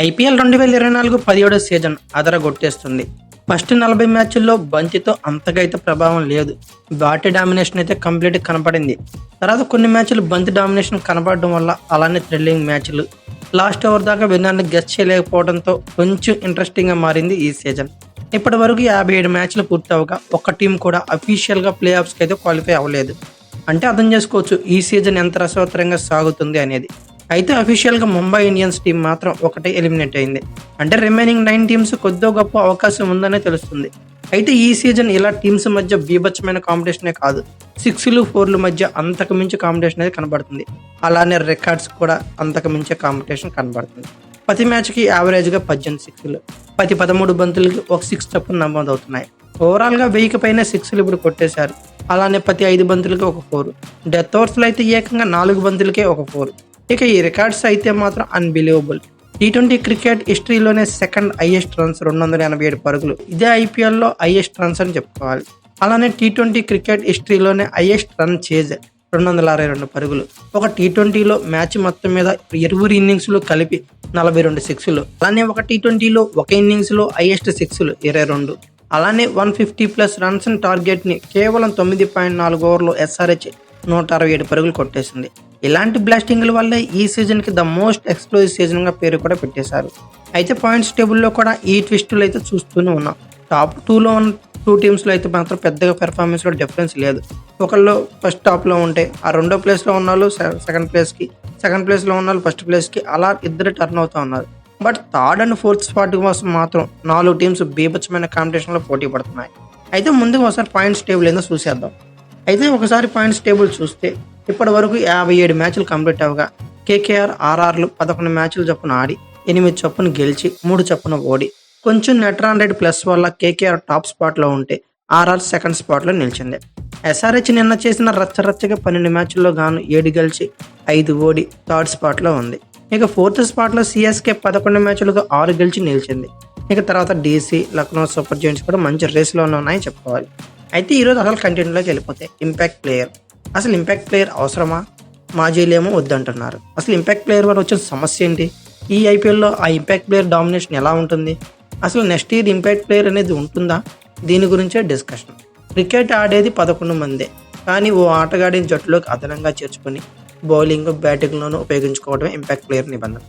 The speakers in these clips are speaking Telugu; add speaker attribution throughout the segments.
Speaker 1: ఐపీఎల్ 2024 17వ సీజన్ అదరగొట్టేస్తుంది. ఫస్ట్ 40 మ్యాచ్ల్లో బంతితో అంతగా అయితే ప్రభావం లేదు. బాటి డామినేషన్ అయితే కంప్లీట్ కనపడింది. తర్వాత కొన్ని మ్యాచ్లు బంతి డామినేషన్ కనపడడం వల్ల అలానే థ్రిల్లింగ్ మ్యాచ్లు లాస్ట్ ఓవర్ దాకా విన్నర్ని గెస్ట్ చేయలేకపోవడంతో కొంచెం ఇంట్రెస్టింగ్గా మారింది ఈ సీజన్. ఇప్పటి వరకు 57 మ్యాచ్లు పూర్తవగా ఒక్క టీం కూడా అఫీషియల్గా ప్లే ఆఫ్స్కి అయితే క్వాలిఫై అవ్వలేదు. అంటే అర్థం చేసుకోవచ్చు ఈ సీజన్ ఎంత రసవత్తరంగా సాగుతుంది అనేది. అయితే అఫీషియల్గా ముంబై ఇండియన్స్ టీం మాత్రం ఒకటే ఎలిమినేట్ అయింది. అంటే రిమైనింగ్ 9 టీమ్స్ కొద్దో గొప్ప అవకాశం ఉందనే తెలుస్తుంది. అయితే ఈ సీజన్ ఇలా టీమ్స్ మధ్య బీభత్సమైన కాంపిటీషనే కాదు, 6లు 4ల మధ్య అంతకు మించి కాంపిటీషన్ అనేది కనబడుతుంది. అలానే రికార్డ్స్ కూడా అంతకు మించే కాంపిటీషన్ కనబడుతుంది. ప్రతి మ్యాచ్కి యావరేజ్గా 18 6లు, ప్రతి 13 బంతులకి ఒక 6 చొప్పున నమోదవుతున్నాయి. ఓవరాల్గా 1000కి పైన 6లు ఇప్పుడు కొట్టేశారు. అలానే ప్రతి 5 బంతులకి ఒక 4, డెత్ ఓవర్స్లో అయితే ఏకంగా 4 బంతులకే ఒక 4. ఇక ఈ రికార్డ్స్ అయితే మాత్రం అన్బిలీవబుల్. టీ20 క్రికెట్ హిస్టరీలోనే సెకండ్ హైయెస్ట్ రన్స్ 287 పరుగులు. ఇదే ఐపీఎల్లో హైయెస్ట్ రన్స్ అని చెప్పుకోవాలి. అలానే టీ20 క్రికెట్ హిస్టరీలోనే హైయెస్ట్ రన్ చేజ్ 262 పరుగులు. ఒక టీ20లో మ్యాచ్ మొత్తం మీద 20 ఇన్నింగ్స్లు కలిపి 42 6లు. అలానే ఒక టీ20లో ఒక ఇన్నింగ్స్లో హైయెస్ట్ 6లు 22. అలానే 150+ రన్స్ టార్గెట్ని కేవలం 9.4 ఓవర్లో ఎస్ఆర్హెచ్ 167 పరుగులు కొట్టేసింది. ఇలాంటి బ్లాస్టింగ్ల వల్లే ఈ సీజన్కి ద మోస్ట్ ఎక్స్ప్లోజివ్ సీజన్గా పేరు కూడా పెట్టేశారు. అయితే పాయింట్స్ టేబుల్లో కూడా ఈ ట్విస్టులు అయితే చూస్తూనే ఉన్నాం. టాప్ 2లో ఉన్న 2 టీమ్స్లో అయితే మాత్రం పెద్దగా పెర్ఫార్మెన్స్లో డిఫరెన్స్ లేదు. ఒకళ్ళు ఫస్ట్ టాప్లో ఉంటే ఆ రెండో ప్లేస్లో ఉన్న వాళ్ళు సెకండ్ ప్లేస్లో ఉన్న వాళ్ళు ఫస్ట్ ప్లేస్కి అలా ఇద్దరు టర్న్ అవుతూ ఉన్నారు. But third and fourth spot కోసం మాత్రం 4 టీమ్స్ బీభత్సమైన కాంపిటీషన్లో పోటీ పడుతున్నాయి. అయితే ముందుగా ఒకసారి పాయింట్స్ టేబుల్ ఏందో చూసేద్దాం. అయితే ఒకసారి పాయింట్స్ టేబుల్ చూస్తే ఇప్పటి వరకు 57 మ్యాచ్లు కంప్లీట్ అవ్వగా కేకేఆర్ ఆర్ఆర్లు 11 మ్యాచ్లు చొప్పున ఆడి 8 చొప్పున గెలిచి 3 చొప్పున ఓడి కొంచెం నెట్ రన్ రేట్ ప్లస్ వల్ల కేకేఆర్ టాప్ స్పాట్లో ఉంటే ఆర్ఆర్ సెకండ్ స్పాట్లో నిలిచింది. ఎస్ఆర్హెచ్ నిన్న చేసిన రచ్చరచ్చగా 12 మ్యాచ్ల్లో గాను 7 గెలిచి 5 ఓడి థర్డ్ స్పాట్లో ఉంది. ఇక ఫోర్త్ స్పాట్లో సిఎస్కే 11 మ్యాచ్లుగా 6 గెలిచి నిలిచింది. ఇక తర్వాత డీసీ, లక్నో సూపర్ జైంట్స్ కూడా మంచి రేస్లోనే ఉన్నాయని చెప్పుకోవాలి. అయితే ఈరోజు అసలు కంటెంట్లోకి వెళ్ళిపోతే ఇంపాక్ట్ ప్లేయర్. అసలు ఇంపాక్ట్ ప్లేయర్ అవసరమా? మాజీలేమో వద్దంటున్నారు. అసలు ఇంపాక్ట్ ప్లేయర్ వల్ల వచ్చిన సమస్య ఏంటి? ఈ ఐపీఎల్లో ఆ ఇంపాక్ట్ ప్లేయర్ డామినేషన్ ఎలా ఉంటుంది? అసలు నెక్స్ట్ ఇయర్ ఇంపాక్ట్ ప్లేయర్ అనేది ఉంటుందా? దీని గురించే డిస్కషన్. క్రికెట్ ఆడేది 11 మందే, కానీ ఓ ఆటగాడిని జట్టులోకి అదనంగా చేర్చుకొని బౌలింగ్, బ్యాటింగ్లోనూ ఉపయోగించుకోవడమే ఇంపాక్ట్ ప్లేయర్ నిబంధన.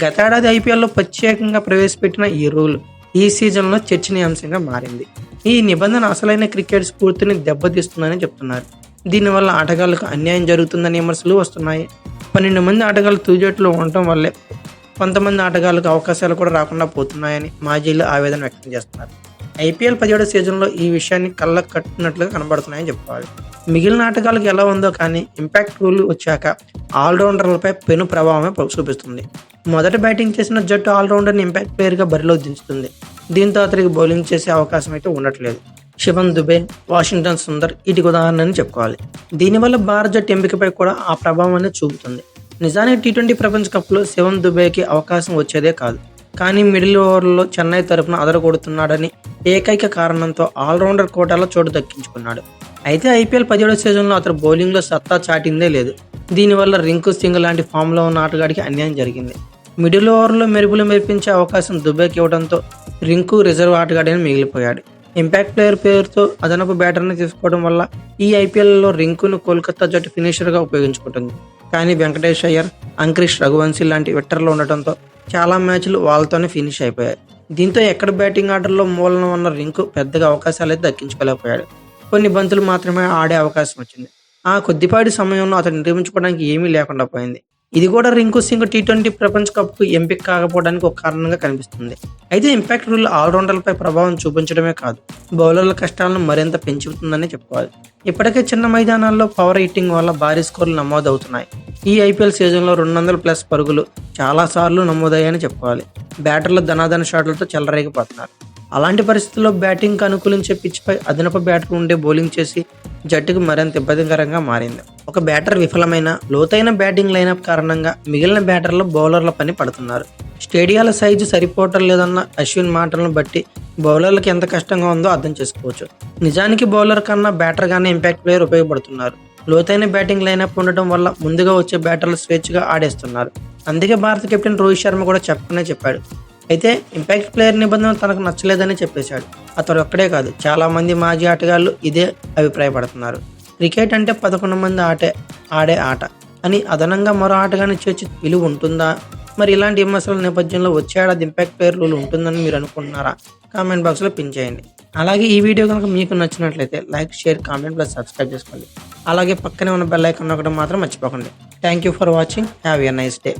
Speaker 1: గతేడాది ఐపీఎల్లో ప్రత్యేకంగా ప్రవేశపెట్టిన ఈ రూల్ ఈ సీజన్లో చర్చనీయాంశంగా మారింది. ఈ నిబంధన అసలైన క్రికెట్ స్ఫూర్తిని దెబ్బతీస్తుందని చెప్తున్నారు. దీనివల్ల ఆటగాళ్లకు అన్యాయం జరుగుతుందని విమర్శలు వస్తున్నాయి. 12 మంది ఆటగాళ్లు తుజట్లో ఉండటం వల్లే కొంతమంది ఆటగాళ్లకు అవకాశాలు కూడా రాకుండా పోతున్నాయని మాజీలు ఆవేదన వ్యక్తం చేస్తున్నారు. ఐపీఎల్ 17వ సీజన్లో ఈ విషయాన్ని కళ్ళకు కట్టినట్లుగా కనబడుతున్నాయని చెప్పుకోవాలి. మిగిలిన ఆటగాళ్ళకి ఎలా ఉందో కానీ ఇంపాక్ట్ రూల్ వచ్చాక ఆల్రౌండర్లపై పెను ప్రభావమే చూపిస్తుంది. మొదట బ్యాటింగ్ చేసిన జట్టు ఆల్రౌండర్ని ఇంపాక్ట్ ప్లేయర్గా బరిలో దించుతుంది. దీంతో అతనికి బౌలింగ్ చేసే అవకాశం అయితే ఉండట్లేదు. శివం దుబే, వాషింగ్టన్ సుందర్ వీటికి ఉదాహరణని చెప్పుకోవాలి. దీనివల్ల భారత జట్టు ఎంపికపై కూడా ఆ ప్రభావం అనేది చూపుతుంది. నిజానికి టీ20 ప్రపంచ కప్లో శివం దుబేకి అవకాశం వచ్చేదే కాదు, కానీ మిడిల్ ఓవర్లో చెన్నై తరపున అదరగొడుతున్నాడని ఏకైక కారణంతో ఆల్రౌండర్ కోటాలో చోటు దక్కించుకున్నాడు. అయితే ఐపీఎల్ 17వ సీజన్లో అతను బౌలింగ్లో సత్తా చాటిందే లేదు. దీనివల్ల రింకు సింగ్ లాంటి ఫామ్లో ఉన్న ఆటగాడికి అన్యాయం జరిగింది. మిడిల్ ఓవర్లో మెరుపులు మెరిపించే అవకాశం దుబేకి ఇవ్వడంతో రింకు రిజర్వ్ ఆటగాడిని మిగిలిపోయాడు. ఇంపాక్ట్ ప్లేయర్ పేరుతో అదనపు బ్యాటర్ని తీసుకోవడం వల్ల ఈ ఐపీఎల్లో రింకును కోల్కతా జట్టు ఫినిషర్గా ఉపయోగించుకుంటుంది. కానీ వెంకటేష్ అయ్యర్, అంక్రిష్ రఘువంశీ లాంటి వెట్టర్లు ఉండటంతో చాలా మ్యాచ్లు వాళ్ళతోనే ఫినిష్ అయిపోయాయి. దీంతో ఎక్కడ బ్యాటింగ్ ఆర్డర్లో మూలన ఉన్న రింకు పెద్దగా అవకాశాలు అయితే దక్కించుకోలేకపోయాడు. కొన్ని బంతులు మాత్రమే ఆడే అవకాశం వచ్చింది. ఆ కొద్దిపాటి సమయంలో అతను నిర్మించుకోవడానికి ఏమీ లేకుండా పోయింది. ఇది కూడా రింకు సింగ్ టీ20 ప్రపంచ కప్కు ఎంపిక కాకపోవడానికి ఒక కారణంగా కనిపిస్తుంది. అయితే ఇంపాక్ట్ రూల్ ఆల్రౌండర్లపై ప్రభావం చూపించడమే కాదు, బౌలర్ల కష్టాలను మరింత పెంచుతుందని చెప్పుకోవాలి. ఇప్పటికే చిన్న మైదానాల్లో పవర్ హిట్టింగ్ వల్ల భారీ స్కోర్లు నమోదవుతున్నాయి. ఈ ఐపీఎల్ సీజన్లో 200+ పరుగులు చాలాసార్లు నమోదయ్యాయని చెప్పుకోవాలి. బ్యాటర్లు ధనాధన షాట్లతో చెలరేగిపోతున్నారు. అలాంటి పరిస్థితుల్లో బ్యాటింగ్కి అనుకూలించే పిచ్పై అదనపు బ్యాటర్ ఉండే బౌలింగ్ చేసి జట్టుకు మరింత ఇబ్బందికరంగా మారింది. ఒక బ్యాటర్ విఫలమైన లోతైన బ్యాటింగ్ లైనప్ కారణంగా మిగిలిన బ్యాటర్లు బౌలర్ల పని పడుతున్నారు. స్టేడియాల సైజు సరిపోవటం లేదన్న అశ్విన్ మాటలను బట్టి బౌలర్లకు ఎంత కష్టంగా ఉందో అర్థం చేసుకోవచ్చు. నిజానికి బౌలర్ కన్నా బ్యాటర్గానే ఇంపాక్ట్ ప్లేయర్ ఉపయోగపడుతున్నారు. లోతైన బ్యాటింగ్ లైనప్ ఉండటం వల్ల ముందుగా వచ్చే బ్యాటర్లు స్వేచ్ఛగా ఆడేస్తున్నారు. అందుకే భారత కెప్టెన్ రోహిత్ శర్మ కూడా చెప్పాడు. అయితే ఇంపాక్ట్ ప్లేయర్ నిబంధన తనకు నచ్చలేదని చెప్పేశాడు. అతడు ఒక్కడే కాదు, చాలా మంది మాజీ ఆటగాళ్లు ఇదే అభిప్రాయపడుతున్నారు. క్రికెట్ అంటే 11 మంది ఆడే ఆట అని అదనంగా మరో ఆటగాన్ని చేర్చి విలువ ఉంటుందా? మరి ఇలాంటి విమర్శల నేపథ్యంలో వచ్చే ఏడాది ఇంపాక్ట్ ప్లేయర్ రూల్ ఉంటుందని మీరు అనుకుంటున్నారా? కామెంట్ బాక్స్లో పిన్ చేయండి. అలాగే ఈ వీడియో కనుక మీకు నచ్చినట్లయితే like, share, comment plus subscribe చేసుకోండి. అలాగే పక్కనే ఉన్న బెల్ ఐకాన్ నొక్కడం మాత్రం మర్చిపోకండి. Thank you for watching. Have a nice day.